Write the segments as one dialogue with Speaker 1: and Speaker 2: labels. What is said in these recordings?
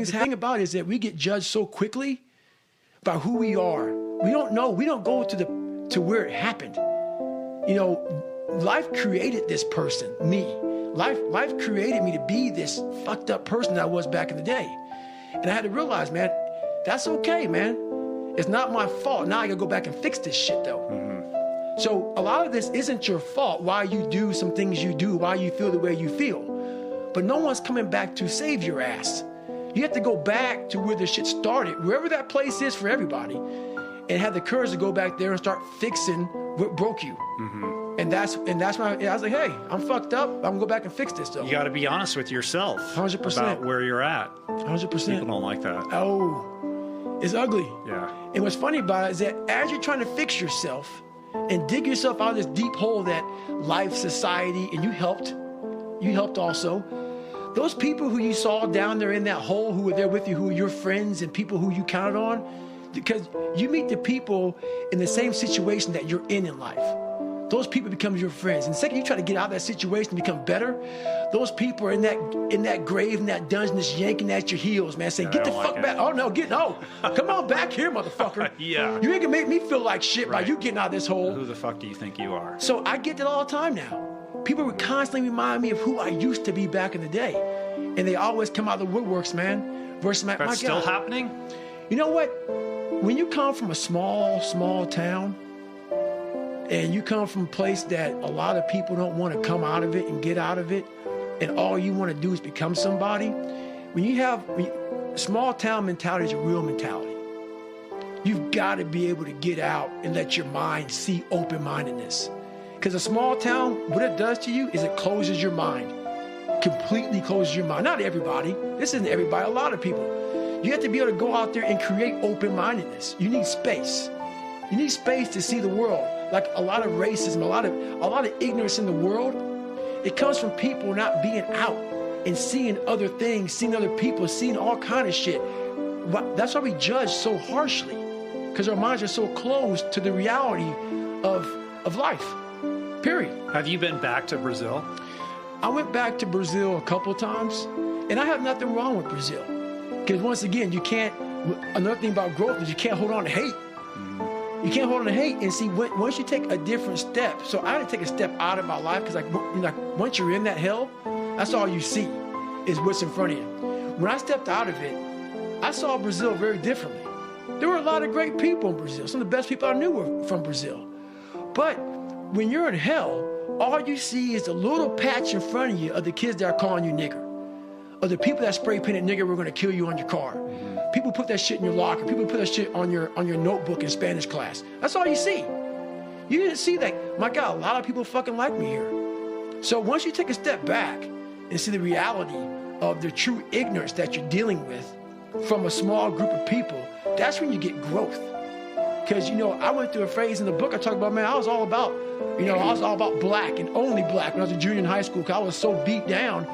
Speaker 1: things happen. The thing about it is that we get judged so quickly by who we are. We don't know. We don't go to where it happened. You know, life created this person, me. Life created me to be this fucked up person that I was back in the day. And I had to realize, man, that's okay, man. It's not my fault. Now I gotta go back and fix this shit, though. So a lot of this isn't your fault, why you do some things you do, why you feel the way you feel. But no one's coming back to save your ass. You have to go back to where the shit started, wherever that place is for everybody, and have the courage to go back there and start fixing what broke you. And that's when I was like, hey, I'm fucked up. I'm gonna go back and fix this, though.
Speaker 2: You got to be honest with yourself
Speaker 1: 100%.
Speaker 2: about where you're at.
Speaker 1: 100%.
Speaker 2: People don't like that.
Speaker 1: Oh, it's ugly.
Speaker 2: Yeah.
Speaker 1: And what's funny about it is that as you're trying to fix yourself and dig yourself out of this deep hole that life, society, and you helped also, those people who you saw down there in that hole who were there with you, who were your friends and people who you counted on, because you meet the people in the same situation that you're in life. Those people become your friends. And the second you try to get out of that situation and become better, those people are in that grave, in that dungeon, just yanking at your heels, man, saying, get the fuck back. Oh, no, come on back here, motherfucker.
Speaker 2: Yeah.
Speaker 1: You ain't gonna make me feel like shit by you getting out of this hole.
Speaker 2: Who the fuck do you think you are?
Speaker 1: So I get that all the time now. People would constantly remind me of who I used to be back in the day. And they always come out of the woodworks, man. Versus my God.
Speaker 2: That's still happening?
Speaker 1: You know what? When you come from a small town, and you come from a place that a lot of people don't want to come out of it and get out of it, and all you want to do is become somebody, small town mentality is a real mentality. You've got to be able to get out and let your mind see open-mindedness. Because a small town, what it does to you is it closes your mind. Completely closes your mind. Not everybody. This isn't everybody. A lot of people. You have to be able to go out there and create open-mindedness. You need space. You need space to see the world. Like a lot of racism, a lot of ignorance in the world, it comes from people not being out and seeing other things, seeing other people, seeing all kind of shit. That's why we judge so harshly, because our minds are so closed to the reality of life, period.
Speaker 2: Have you been back to Brazil?
Speaker 1: I went back to Brazil a couple of times, and I have nothing wrong with Brazil. Because once again, another thing about growth is you can't hold on to hate. You can't hold on to hate. And see, once you take a different step, so I had to take a step out of my life, because once you're in that hell, that's all you see is what's in front of you. When I stepped out of it, I saw Brazil very differently. There were a lot of great people in Brazil. Some of the best people I knew were from Brazil. But when you're in hell, all you see is a little patch in front of you of the kids that are calling you nigger, or the people that spray painted nigger, we're going to kill you on your car. People put that shit in your locker. People put that shit on your notebook in Spanish class. That's all you see. You didn't see that. My God, a lot of people fucking like me here. So once you take a step back and see the reality of the true ignorance that you're dealing with from a small group of people, that's when you get growth. Because, I went through a phase in the book I talk about, man, I was all about black and only black when I was a junior in high school, because I was so beat down.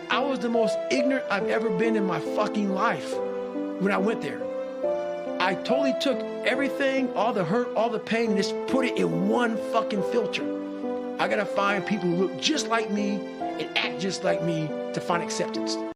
Speaker 1: I was the most ignorant I've ever been in my fucking life when I went there. I totally took everything, all the hurt, all the pain, and just put it in one fucking filter. I gotta find people who look just like me and act just like me to find acceptance.